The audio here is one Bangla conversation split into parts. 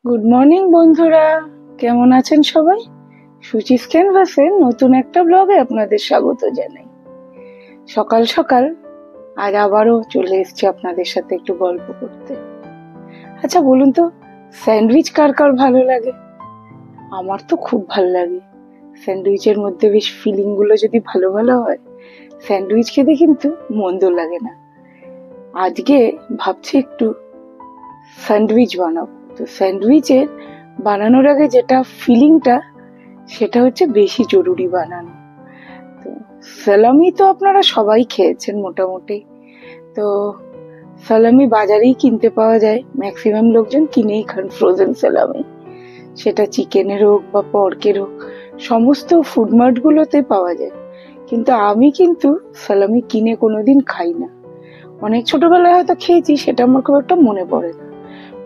গুড মর্নিং বন্ধুরা, কেমন আছেন সবাই? সুচিস ক্যানভাসের নতুন একটা ব্লগে আপনাদের স্বাগত জানাই। সকাল সকাল আজ আবারও চলে এসেছি আপনাদের সাথে একটু গল্প করতে। আচ্ছা বলুন তো, স্যান্ডউইচ কার কার ভালো লাগে? আমার তো খুব ভালো লাগে। স্যান্ডউইচের মধ্যে বেশ ফিলিং গুলো যদি ভালো ভালো হয়, স্যান্ডউইচ খেতে কিন্তু মন্দ লাগে না। আজকে ভাবছি একটু স্যান্ডউইচ বানাবো। তো স্যান্ডউইচের বানানোর আগে যেটা ফিলিংটা, সেটা হচ্ছে বেশি জরুরি বানানো। তো সালামি তো আপনারা সবাই খেয়েছেন মোটামুটি। তো সালামি বাজারেই কিনতে পাওয়া যায়, ম্যাক্সিমাম লোকজন কিনেই খান ফ্রোজেন সালামি। সেটা চিকেনের হোক বা পর্কের হোক, সমস্ত ফুডমার্ট গুলোতে পাওয়া যায়। কিন্তু আমি কিন্তু সালামি কিনে কোনোদিন খাই না। অনেক ছোটবেলায় হয়তো খেয়েছি, সেটা আমার খুব একটা মনে পড়ে না।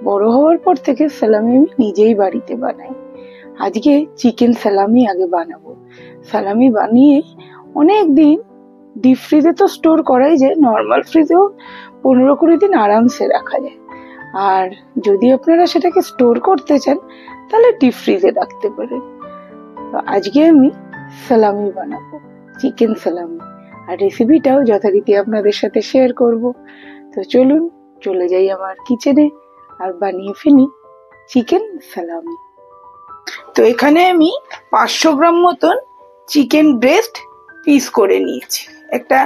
বড় হওয়ার পর থেকে সালামি আমি নিজেই বাড়িতে বানাই। আজকে চিকেন সালামি আগে বানাবো। সালামি বানিয়ে অনেক দিন ডিপ ফ্রিজে তো স্টোর করাই যায়, নর্মাল ফ্রিজেও 15-20 দিন আরামসে রাখা যায়। আর যদি আপনারা সেটাকে স্টোর করতে চান তাহলে ডিপ ফ্রিজে রাখতে পারেন। তো আজকে আমি সালামি বানাবো, চিকেন সালামি, আর রেসিপিটাও যথারীতি আপনাদের সাথে শেয়ার করব। তো চলুন চলে যাই আমার কিচেনে আর বানিয়ে ফেলি চিকেন সালামি। তো এখানে আমি 500 গ্রাম মতন চিকেন ব্রেস্ট পিস করে নিয়েছি। একটা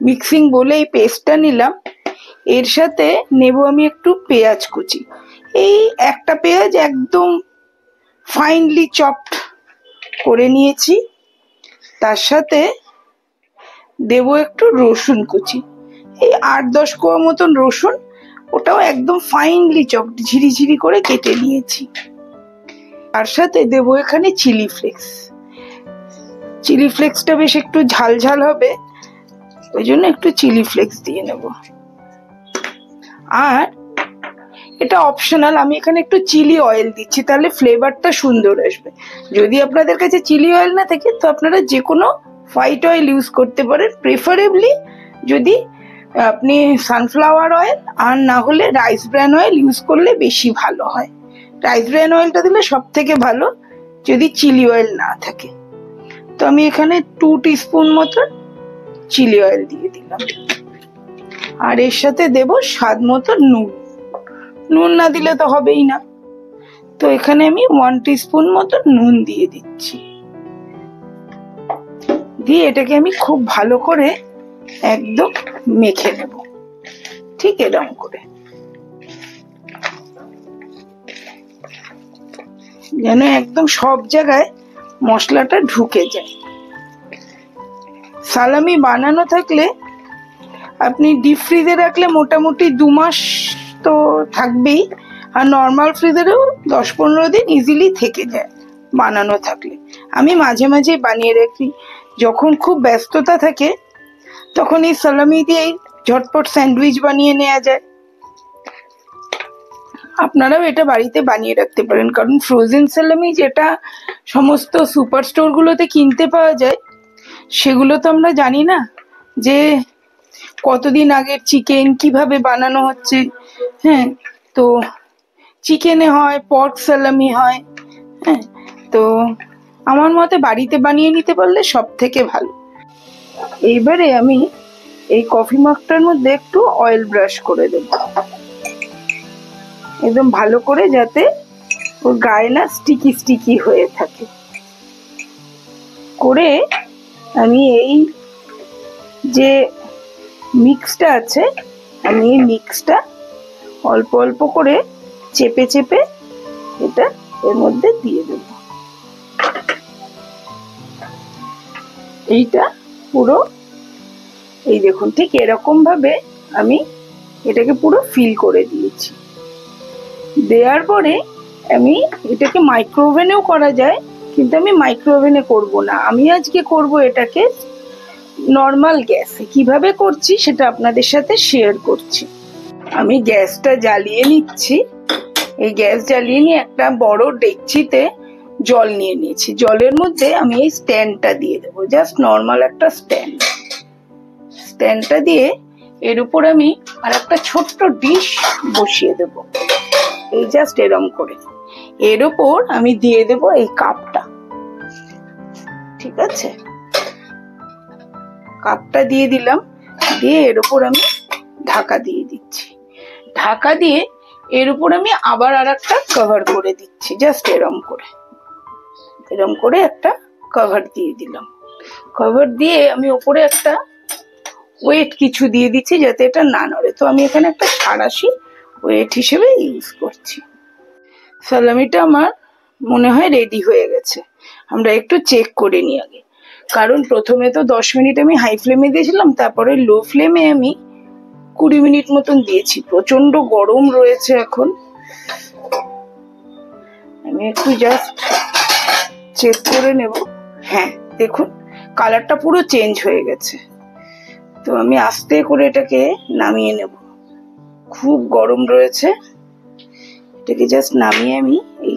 মিক্সিং বলে এই পেস্টটা নিলাম। এর সাথে নেব আমি একটু পেঁয়াজ কুচি। এই একটা পেঁয়াজ একদম ফাইনলি চপড করে নিয়েছি। তার সাথে দেব একটু রসুন কুচি, এই 8-10 কোয়া মতন রসুন, ওটাও একদম ফাইনলি চপড ঝিরিঝিরি করে কেটে নিয়েছি। তার সাথে দেব এখানে চিলি ফ্লেক্স। চিলি ফ্লেক্সটা বেশ একটু ঝাল ঝাল হবে, ওই জন্য একটু চিলি ফ্লেক্স দিয়ে নেব। আর এটা অপশনাল, আমি এখানে একটু চিলি অয়েল দিচ্ছি, তাহলে ফ্লেভারটা সুন্দর আসবে। যদি আপনাদের কাছে চিলি অয়েল না থাকে তো আপনারা যে কোনো হোয়াইট অয়েল ইউজ করতে পারেন, প্রেফারেবলি যদি আপনি সানফ্লাওয়ার অয়েল আর না হলে রাইস ব্র্যান অয়েল ইউজ করলে বেশি ভালো হয়। রাইস ব্র্যান অয়েলটা দিলে সব থেকে ভালো যদি চিলি অয়েল না থাকে। তো আমি এখানে 2 টিস্পুন মতন চিলি অয়েল দিয়ে দিলাম। আর এর সাথে দেব স্বাদ মতো নুন। নুন না দিলে তো হবেই না, তো এখানে আমি 1 টিস্পুন মতো নুন দিয়ে দিচ্ছি। দিয়ে এটাকে আমি খুব ভালো করে একদম মেখে নেব, ঠিক এরকম করে, যেন একদম সব জায়গায় মশলাটা ঢুকে যায়। সালামি বানানো থাকলে আপনি ডিপ ফ্রিজে রাখলে মোটামুটি 2 মাস তো থাকবেই, আর নর্মাল ফ্রিজেও 10-15 দিন ইজিলি থেকে যায় বানানো থাকলে। আমি মাঝে মাঝে বানিয়ে রাখি, যখন খুব ব্যস্ততা থাকে তখন এই সালামি দিয়ে ঝটপট স্যান্ডউইচ বানিয়ে নেওয়া যায়। আপনারাও এটা বাড়িতে বানিয়ে রাখতে পারেন, কারণ ফ্রোজেন সালামি যেটা সমস্ত সুপার স্টোর গুলোতে কিনতে পাওয়া যায়, সেগুলো তো আমরা জানি না যে কতদিন আগের চিকেন, কিভাবে বানানো হচ্ছে। হ্যাঁ, তো চিকেনে হয়, পর্ক সালামি হয়। হ্যাঁ, তো আমার মতে বাড়িতে বানিয়ে নিতে পারলে সব থেকে ভালো। এইবারে আমি এই কফি মাগটার মধ্যে একটু অয়েল ব্রাশ করে দেব, একদম ভালো করে, যাতে ওর গায়ে না স্টিকি স্টিকি হয়ে থাকে। করে আমি এই যে মিক্সটা আছে, আমি এই মিক্সটা অল্প অল্প করে চেপে চেপে এটা এর মধ্যে দিয়ে দেব। এইটা পুরো এই দেখুন, ঠিক এরকম ভাবে আমি এটাকে পুরো ফিল করে দিয়েছি। দেওয়ার পরে আমি এটাকে মাইক্রোওভেনেও করা যায়, কিন্তু আমি মাইক্রোওভেনে করব না। আমি আজকে করব এটাকে নর্মাল গ্যাসে। কিভাবে করছি সেটা আপনাদের সাথে শেয়ার করছি। আমি গ্যাসটা জ্বালিয়ে নিচ্ছি। এই গ্যাস জ্বালিয়ে নিয়ে একটা বড় ডেকচিতে জল নিয়ে নিয়েছি। জলের মধ্যে আমি এই স্ট্যান্ডটা দিয়ে দেবো, জাস্ট নর্মাল একটা স্ট্যান্ড। স্ট্যান্ডটা দিয়ে এর উপর আমি আর একটা ছোট্ট ডিশ বসিয়ে দেব, এই জাস্ট এরম করে। এর ওপর আমি দিয়ে দেব এই কাপটা, ঠিক আছে? কাপটা দিয়ে দিলাম, দিয়ে এর উপর আমি ঢাকা দিয়ে দিচ্ছি। ঢাকা দিয়ে এর উপর আমি আবার আর একটা কভার করে দিচ্ছি, জাস্ট এরম করে একটা কভার দিয়ে দিলাম। কভার দিয়ে আমি উপরে একটা ওয়েট কিছু দিয়ে দিচ্ছি যাতে এটা না নড়ে। তো আমি এখানে একটা সাঁড়াশি ওয়েট হিসেবে ইউজ করছি। সালামিটা আমার মনে হয় রেডি হয়ে গেছে। আমরা একটু চেক করে নিই আগে, কারণ প্রথমে তো 10 মিনিট আমি হাই ফ্লেমে দিয়েছিলাম, তারপরে লো ফ্লেমে আমি 20 মিনিট মতন দিয়েছি। প্রচন্ড গরম রয়েছে এখন। আমি একটু জাস্ট চেক করে নেব। হ্যাঁ, দেখুন কালারটা পুরো চেঞ্জ হয়ে গেছে। তো আমি আস্তে করে এটাকে নামিয়ে নেব। খুব গরম রয়েছে, এটাকে জাস্ট নামিয়ে আমি এই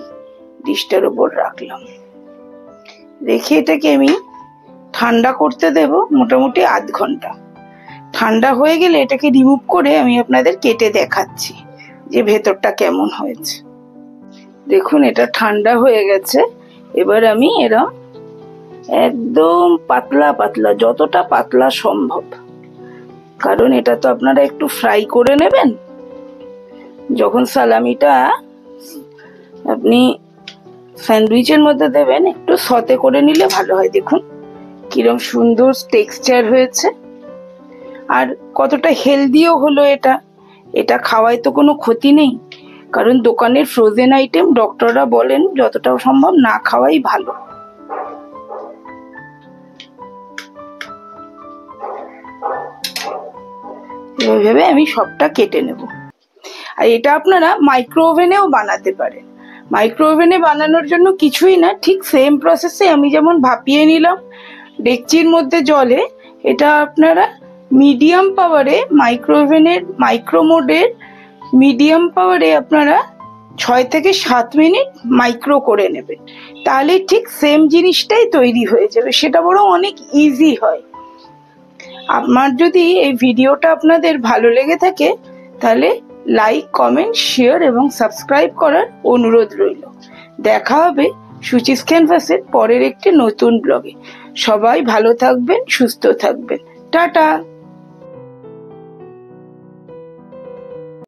ডিশটার উপর রাখলাম। রেখে এটাকে আমি ঠান্ডা করতে দেব মোটামুটি আধ ঘন্টা। ঠান্ডা হয়ে গেলে এটাকে রিমুভ করে আমি আপনাদের কেটে দেখাচ্ছি যে ভেতরটা কেমন হয়েছে। দেখুন এটা ঠান্ডা হয়ে গেছে। এবার আমি এরম একদম পাতলা পাতলা, যতটা পাতলা সম্ভব, কারণ এটা তো আপনারা একটু ফ্রাই করে নেবেন। যখন সালামিটা আপনি স্যান্ডউইচের মধ্যে দেবেন, একটু সতে করে নিলে ভালো হয়। দেখুন কিরম সুন্দর টেক্সচার হয়েছে, আর কতটা হেলদিও হলো। এটা খাওয়ায় তো কোনো ক্ষতি নেই, কারণ দোকানের ফ্রোজেন আইটেম ডক্টররা বলেন যতটা সম্ভব না খাওয়াই ভালো। এইভাবে আমি সবটা কেটে নেব। আর এটা আপনারা মাইক্রো ওভেনেও বানাতে পারেন। মাইক্রো ওভেনে বানানোর জন্য কিছুই না, ঠিক সেম প্রসেসে আমি যেমন ভাপিয়ে নিলাম ডেকচির মধ্যে জলে, এটা আপনারা মিডিয়াম পাওয়ারে মাইক্রো ওভেনের মাইক্রো মোডের মিডিয়াম পাওয়ারে আপনারা 6 থেকে 7 মিনিট মাইক্রো করে নেবেন। তাহলে ঠিক সেম জিনিসটাই তৈরি হয়ে যাবে, সেটা বরং অনেক ইজি হয়। আমার যদি এই ভিডিওটা আপনাদের ভালো লেগে থাকে তাহলে লাইক, কমেন্ট, শেয়ার এবং সাবস্ক্রাইব করার অনুরোধ রইল। দেখা হবে সুচিস ক্যানভাসের পরের একটি নতুন ব্লগে। সবাই ভালো থাকবেন, সুস্থ থাকবেন। টাটা।